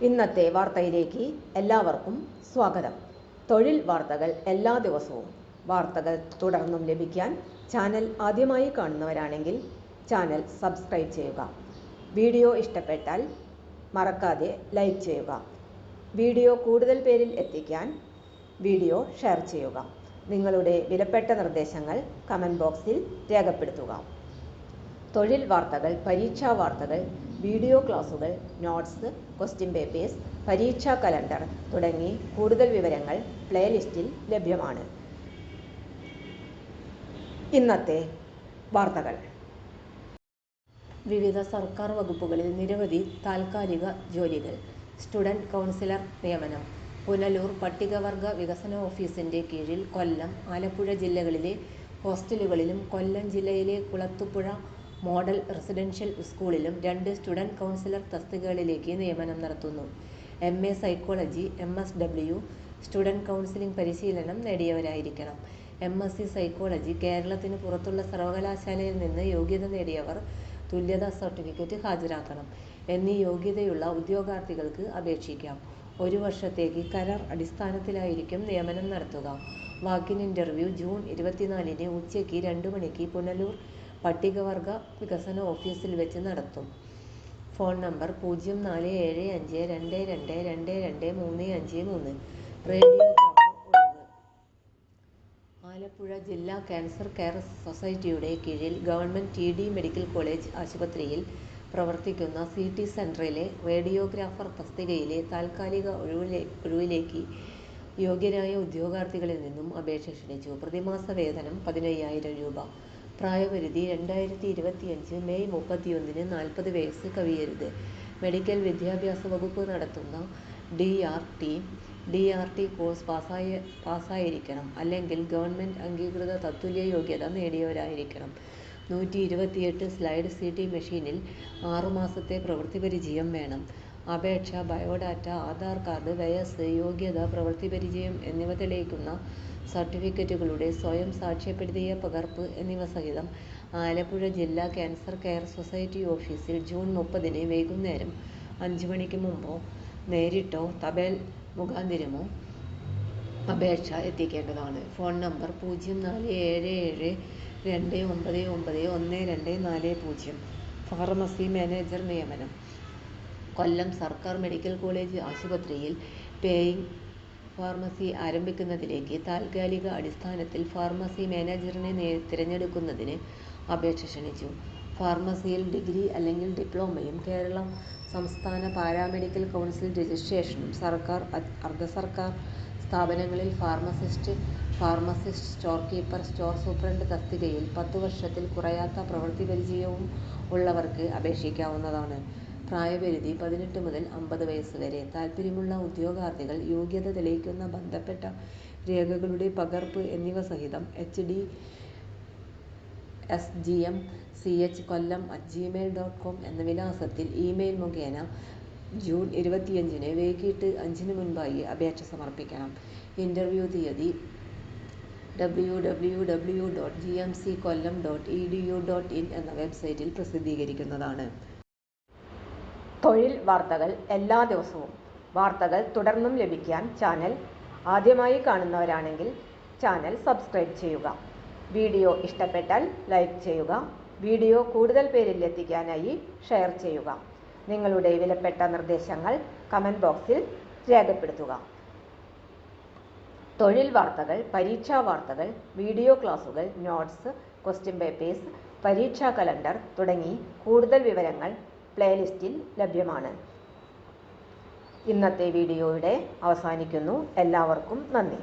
ഇന്നത്തെ വാർത്തയിലേക്ക് എല്ലാവർക്കും സ്വാഗതം. തൊഴിൽ വാർത്തകൾ എല്ലാ ദിവസവും വാർത്തകൾ തുടർന്നും ലഭിക്കാൻ ചാനൽ ആദ്യമായി കാണുന്നവരാണെങ്കിൽ ചാനൽ സബ്സ്ക്രൈബ് ചെയ്യുക. വീഡിയോ ഇഷ്ടപ്പെട്ടാൽ മറക്കാതെ ലൈക്ക് ചെയ്യുക. വീഡിയോ കൂടുതൽ പേരിൽ എത്തിക്കാൻ വീഡിയോ ഷെയർ ചെയ്യുക. നിങ്ങളുടെ വിലപ്പെട്ട നിർദ്ദേശങ്ങൾ കമൻറ്റ് ബോക്സിൽ രേഖപ്പെടുത്തുക. തൊഴിൽ വാർത്തകൾ, പരീക്ഷാ വാർത്തകൾ, വീഡിയോ ക്ലാസുകൾ, നോട്ട്സ്, ക്വസ്റ്റ്യൻ പേപ്പേഴ്സ്, പരീക്ഷാ കലണ്ടർ തുടങ്ങി കൂടുതൽ വിവരങ്ങൾ പ്ലേലിസ്റ്റിൽ ലഭ്യമാണ്. ഇന്നത്തെ വാർത്തകൾ. വിവിധ സർക്കാർ വകുപ്പുകളിൽ നിരവധി താൽക്കാലിക ജോലികൾ. സ്റ്റുഡന്റ് കൗൺസിലർ നിയമനം. പുനലൂർ പട്ടികവർഗ വികസന ഓഫീസിന്റെ കീഴിൽ കൊല്ലം, ആലപ്പുഴ ജില്ലകളിലെ ഹോസ്റ്റലുകളിലും കൊല്ലം ജില്ലയിലെ കുളത്തൂപ്പുഴ മോഡൽ റെസിഡൻഷ്യൽ സ്കൂളിലും 2 സ്റ്റുഡന്റ് കൗൺസിലർ തസ്തികകളിലേക്ക് നിയമനം നടത്തുന്നു. MA psychology, MSW student counselling പരിശീലനം നേടിയവരായിരിക്കണം. MSc സൈക്കോളജി കേരളത്തിന് പുറത്തുള്ള സർവകലാശാലയിൽ നിന്ന് യോഗ്യത നേടിയവർ തുല്യതാ സർട്ടിഫിക്കറ്റ് ഹാജരാക്കണം. എന്നീ യോഗ്യതയുള്ള ഉദ്യോഗാർത്ഥികൾക്ക് അപേക്ഷിക്കാം. 1 വർഷത്തേക്ക് കരാർ അടിസ്ഥാനത്തിലായിരിക്കും നിയമനം നടത്തുക. വാക്കിൻ ഇന്റർവ്യൂ ജൂൺ 24 ഉച്ചയ്ക്ക് 2 മണിക്ക് പുനലൂർ പട്ടികവർഗ വികസന ഓഫീസിൽ വെച്ച് നടത്തും. Phone number 047522222353. റേഡിയോഗ്രാഫർ ഒഴിവ്. ആലപ്പുഴ ജില്ലാ ക്യാൻസർ കെയർ സൊസൈറ്റിയുടെ കീഴിൽ ഗവൺമെന്റ് TD മെഡിക്കൽ കോളേജ് ആശുപത്രിയിൽ പ്രവർത്തിക്കുന്ന CT സെന്ററിലെ റേഡിയോഗ്രാഫർ തസ്തികയിലെ താൽക്കാലിക ഒഴിവിലേക്ക് യോഗ്യരായ ഉദ്യോഗാർത്ഥികളിൽ നിന്നും അപേക്ഷ ക്ഷണിച്ചു. പ്രതിമാസ വേതനം 15,000 രൂപ. പ്രായപരിധി 2025 മെയ് 31 40 വയസ്സ് കവിയരുത്. മെഡിക്കൽ വിദ്യാഭ്യാസ വകുപ്പ് നടത്തുന്ന DRT കോഴ്സ് പാസ്സായിരിക്കണം. അല്ലെങ്കിൽ ഗവൺമെന്റ് അംഗീകൃത തത്തുല്യ യോഗ്യത നേടിയവരായിരിക്കണം. 128 സ്ലൈഡ് CT മെഷീനിൽ 6 മാസത്തെ പ്രവൃത്തി പരിചയം വേണം. അപേക്ഷ, ബയോഡാറ്റ, ആധാർ കാർഡ്, വയസ്സ്, യോഗ്യത, പ്രവൃത്തി പരിചയം എന്നിവ തെളിയിക്കുന്ന സർട്ടിഫിക്കറ്റുകളുടെ സ്വയം സാക്ഷ്യപ്പെടുത്തിയ പകർപ്പ് എന്നിവ സഹിതം ആലപ്പുഴ ജില്ലാ ക്യാൻസർ കെയർ സൊസൈറ്റി ഓഫീസിൽ ജൂൺ 30 വൈകുന്നേരം 5 മണിക്ക് മുമ്പോ നേരിട്ടോ തപാൽ മുഖാന്തിരമോ അപേക്ഷ എത്തിക്കേണ്ടതാണ്. Phone number 0477299140. ഫാർമസി മാനേജർ നിയമനം. കൊല്ലം സർക്കാർ മെഡിക്കൽ കോളേജ് ആശുപത്രിയിൽ പേയിങ് ഫാർമസി ആരംഭിക്കുന്നതിലേക്ക് താൽക്കാലിക അടിസ്ഥാനത്തിൽ ഫാർമസി മാനേജറിനെ തിരഞ്ഞെടുക്കുന്നതിന് അപേക്ഷ ക്ഷണിച്ചു. ഫാർമസിയിൽ ഡിഗ്രി അല്ലെങ്കിൽ ഡിപ്ലോമയും കേരള സംസ്ഥാന പാരാമെഡിക്കൽ കൗൺസിൽ രജിസ്ട്രേഷനും സർക്കാർ, അർദ്ധസർക്കാർ സ്ഥാപനങ്ങളിൽ pharmacist, store keeper, store superintendent തസ്തികയിൽ 10 വർഷത്തിൽ കുറയാത്ത പ്രവൃത്തി പരിചയവും ഉള്ളവർക്ക് അപേക്ഷിക്കാവുന്നതാണ്. പ്രായപരിധി 18 മുതൽ 50 വയസ്സ് വരെ. താൽപ്പര്യമുള്ള ഉദ്യോഗാർത്ഥികൾ യോഗ്യത തെളിയിക്കുന്ന ബന്ധപ്പെട്ട രേഖകളുടെ പകർപ്പ് എന്നിവ സഹിതം hdsgmch@gmail.com എന്ന വിലാസത്തിൽ ഇമെയിൽ മുഖേന ജൂൺ 25 വൈകിട്ട് 5 മുൻപായി അപേക്ഷ സമർപ്പിക്കണം. ഇന്റർവ്യൂ തീയതി www.gmckollam.edu.in എന്ന വെബ്സൈറ്റിൽ പ്രസിദ്ധീകരിക്കുന്നതാണ്. തൊഴിൽ വാർത്തകൾ എല്ലാ ദിവസവും വാർത്തകൾ തുടർന്നും ലഭിക്കാൻ ചാനൽ ആദ്യമായി കാണുന്നവരാണെങ്കിൽ ചാനൽ സബ്സ്ക്രൈബ് ചെയ്യുക. വീഡിയോ ഇഷ്ടപ്പെട്ടാൽ ലൈക്ക് ചെയ്യുക. വീഡിയോ കൂടുതൽ പേരിൽ എത്തിക്കാനായി ഷെയർ ചെയ്യുക. നിങ്ങളുടെ വിലപ്പെട്ട നിർദ്ദേശങ്ങൾ കമൻറ്റ് ബോക്സിൽ രേഖപ്പെടുത്തുക. തൊഴിൽ വാർത്തകൾ, പരീക്ഷാ വാർത്തകൾ, വീഡിയോ ക്ലാസുകൾ, നോട്ട്സ്, ക്വസ്റ്റ്യൻ പേപ്പേഴ്സ്, പരീക്ഷാ കലണ്ടർ തുടങ്ങി കൂടുതൽ വിവരങ്ങൾ പ്ലേലിസ്റ്റിൽ ലഭ്യമാണ്. ഇന്നത്തെ വീഡിയോയുടെ അവസാനിക്കുന്നു. എല്ലാവർക്കും നന്ദി.